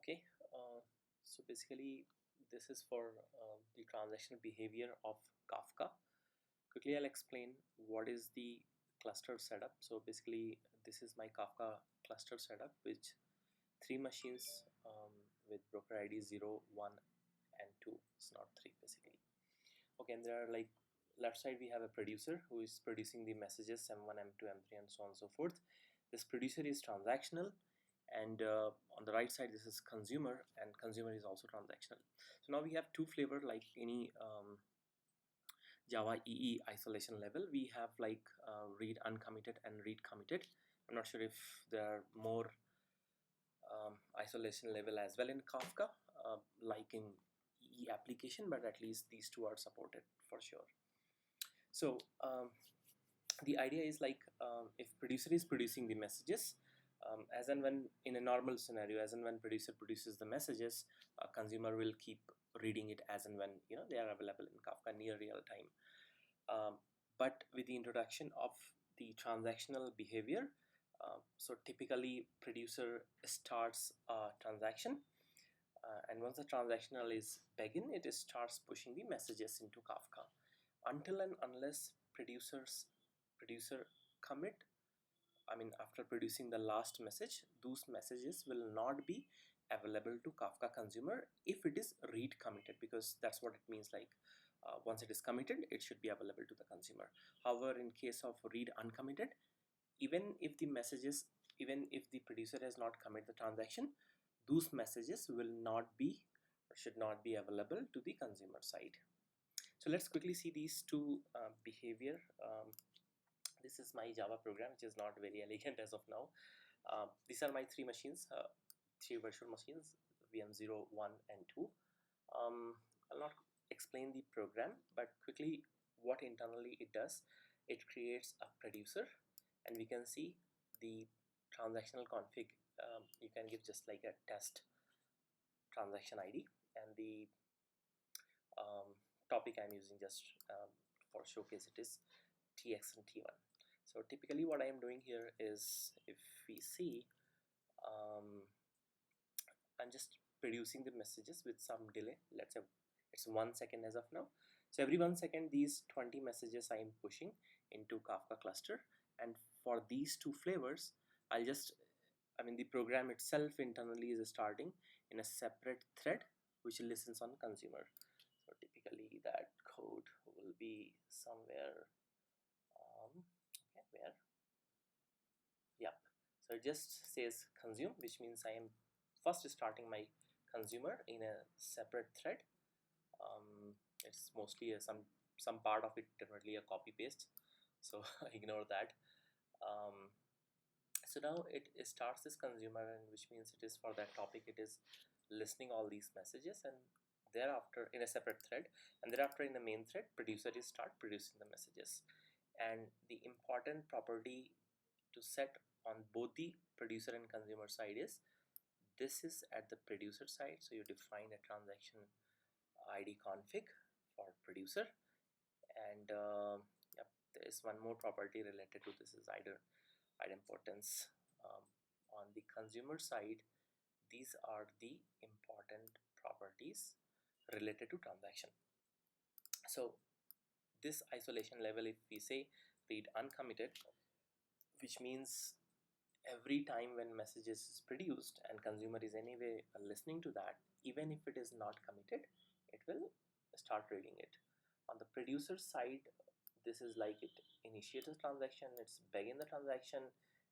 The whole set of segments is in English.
Okay, so basically this is for the transactional behavior of Kafka. Quickly I'll explain what is the cluster setup. So basically this is my Kafka cluster setup, which three machines with broker ID 0, 1 and 2. It's not 3 basically. Okay, and there are like left side we have a producer who is producing the messages M1, M2, M3 and so on and so forth. This producer is transactional, and on the right side this is consumer, and consumer is also transactional. So now we have two flavor like any Java EE isolation level. We have like read uncommitted and read committed. I'm not sure if there are more isolation level as well in Kafka like in EE application, but at least these two are supported for sure. So the idea is like if producer is producing the messages, as and when in a normal scenario, as and when producer produces the messages, consumer will keep reading it as and when they are available in Kafka near real time. But with the introduction of the transactional behavior, so typically producer starts a transaction, and once the transactional is begin, it starts pushing the messages into Kafka until and unless producer commit. I mean, after producing the last message, those messages will not be available to Kafka consumer if it is read committed, because that's what it means, like once it is committed, it should be available to the consumer. However, in case of read uncommitted, even if the producer has not commit the transaction, those messages will not be or should not be available to the consumer side. So let's quickly see these two behavior. This is my Java program, which is not very elegant as of now. These are my three machines, three virtual machines, VM0, 1 and 2. I'll not explain the program, but quickly what internally it does. It creates a producer, and we can see the transactional config. You can give just like a test transaction ID, and the topic I'm using just for showcase it is TX and T1. So typically what I am doing here is, if we see, I'm just producing the messages with some delay. Let's say it's 1 second as of now. So every 1 second these 20 messages I am pushing into Kafka cluster, and for these two flavors the program itself internally is starting in a separate thread which listens on consumer. So typically that code will be somewhere okay, where, yep. So it just says consume, which means I am first starting my consumer in a separate thread. It's mostly some part of it definitely a copy paste, so ignore that. So now it starts this consumer, and which means it is for that topic, it is listening all these messages, and thereafter in a separate thread, and thereafter in the main thread producer is start producing the messages. And the important property to set on both the producer and consumer side is, this is at the producer side, so you define a transaction ID config for producer, and yep, there is one more property related to this is idempotency. On the consumer side, these are the important properties related to transaction. So this isolation level, if we say read uncommitted, which means every time when messages is produced and consumer is anyway listening to that, even if it is not committed, it will start reading it. On the producer side, this is like it initiates a transaction, it's begin the transaction,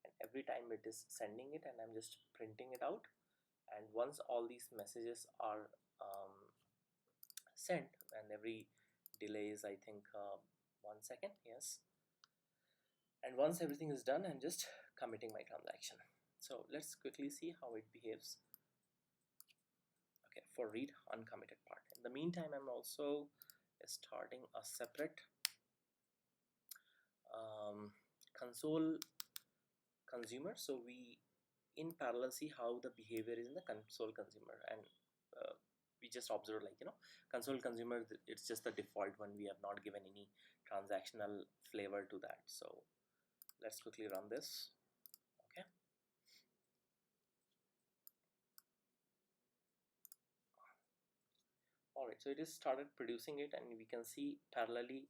and every time it is sending it, and I'm just printing it out. And once all these messages are sent, and every delay is I think 1 second, yes, and once everything is done, I'm just committing my transaction. So let's quickly see how it behaves. Okay, for read uncommitted part. In the meantime, I'm also starting a separate console consumer, so we in parallel see how the behavior is in the console consumer, and we just observe, like, console consumer, it's just the default one. We have not given any transactional flavor to that. So let's quickly run this. Okay, All right, so it is started producing it, and we can see parallelly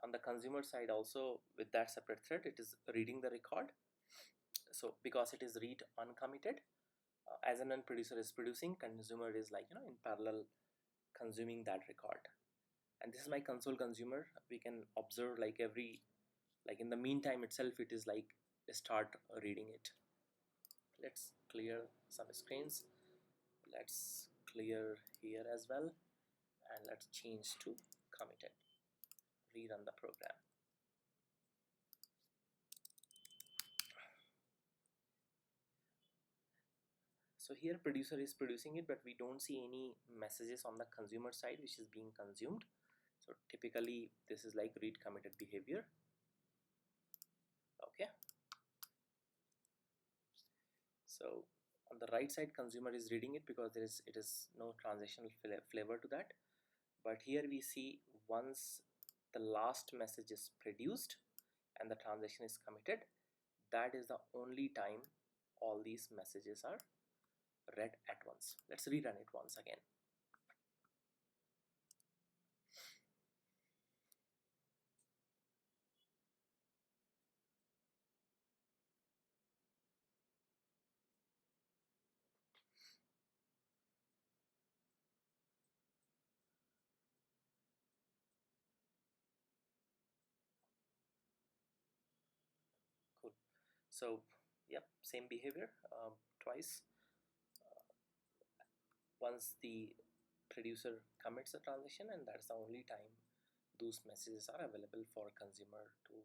on the consumer side also with that separate thread it is reading the record. So because it is read uncommitted, as and when producer is producing, consumer is like in parallel consuming that record. And this is my console consumer. We can observe like in the meantime itself it is like start reading it. Let's clear some screens. Let's clear here as well, and let's change to committed. Rerun the program. So here producer is producing it, but we don't see any messages on the consumer side which is being consumed. So typically this is like read committed behavior. Okay, so on the right side consumer is reading it because it is no transactional flavor to that. But here we see once the last message is produced and the transaction is committed, that is the only time all these messages are read at once. Let's rerun it once again. Cool. So yep, same behavior twice. Once the producer commits a transaction, and that's the only time those messages are available for consumer to